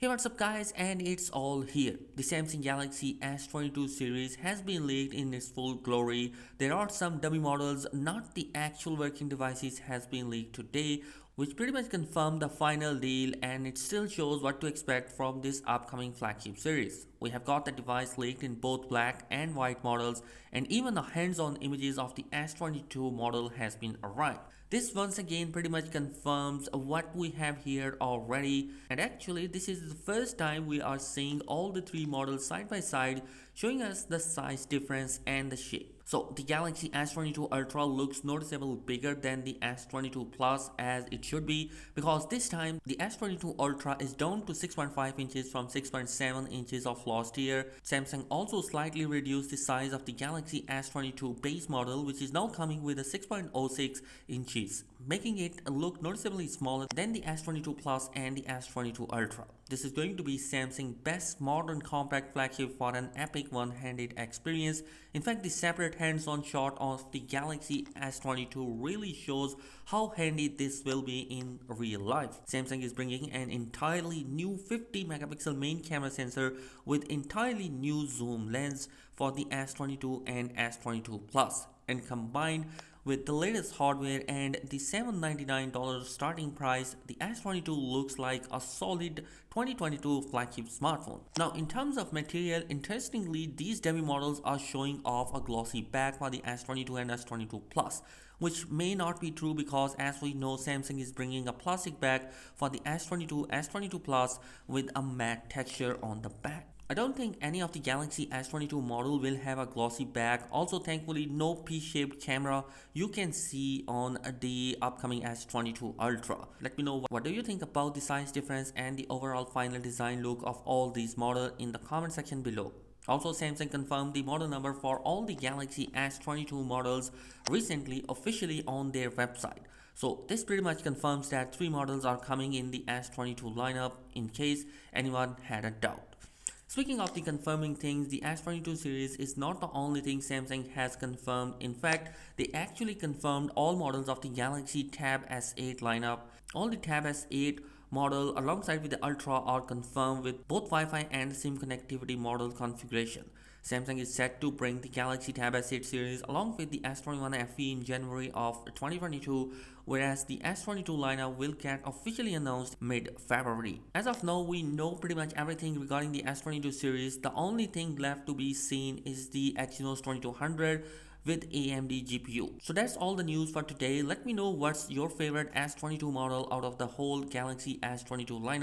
Hey, what's up guys, and it's all here. The Samsung Galaxy S22 series has been leaked in its full glory. There are some dummy models, not the actual working devices, has been leaked today, which pretty much confirmed the final deal, and it still shows what to expect from this upcoming flagship series. We have got the device leaked in both black and white models, and even the hands-on images of the S22 model has been arrived. This once again pretty much confirms what we have here already, and actually this is the first time we are seeing all the three models side by side, showing us the size difference and the shape. So the Galaxy S22 Ultra looks noticeably bigger than the S22 Plus, as it should be, because this time the S22 Ultra is down to 6.5 inches from 6.7 inches of last year. Samsung also slightly reduced the size of the Galaxy S22 base model, which is now coming with a 6.06 inches, making it look noticeably smaller than the S22 Plus and the S22 Ultra. This is going to be Samsung's best modern compact flagship for an epic one-handed experience. In fact, the separate hands-on shot of the Galaxy S22 really shows how handy this will be in real life. Samsung is bringing an entirely new 50 megapixel main camera sensor with entirely new zoom lens for the S22 and S22 Plus, and combined with the latest hardware and the $799 starting price, the S22 looks like a solid 2022 flagship smartphone. Now, in terms of material, interestingly, these demo models are showing off a glossy back for the S22 and S22 Plus, which may not be true because, as we know, Samsung is bringing a plastic back for the S22, S22 Plus with a matte texture on the back. I don't think any of the Galaxy S22 model will have a glossy back. Also, thankfully, no P-shaped camera you can see on the upcoming S22 Ultra. Let me know what do you think about the size difference and the overall final design look of all these models in the comment section below. Also, Samsung confirmed the model number for all the Galaxy S22 models recently officially on their website. So this pretty much confirms that three models are coming in the S22 lineup in case anyone had a doubt. Speaking of the confirming things, the S22 series is not the only thing Samsung has confirmed. In fact, they actually confirmed all models of the Galaxy Tab S8 lineup. All the Tab S8 model alongside with the Ultra are confirmed with both Wi-Fi and SIM connectivity model configuration. Samsung is set to bring the Galaxy Tab S8 series along with the S21 FE in January of 2022, whereas the S22 lineup will get officially announced mid-February. As of now, we know pretty much everything regarding the S22 series. The only thing left to be seen is the Exynos 2200 with AMD GPU. So that's all the news for today. Let me know what's your favorite S22 model out of the whole Galaxy S22 lineup.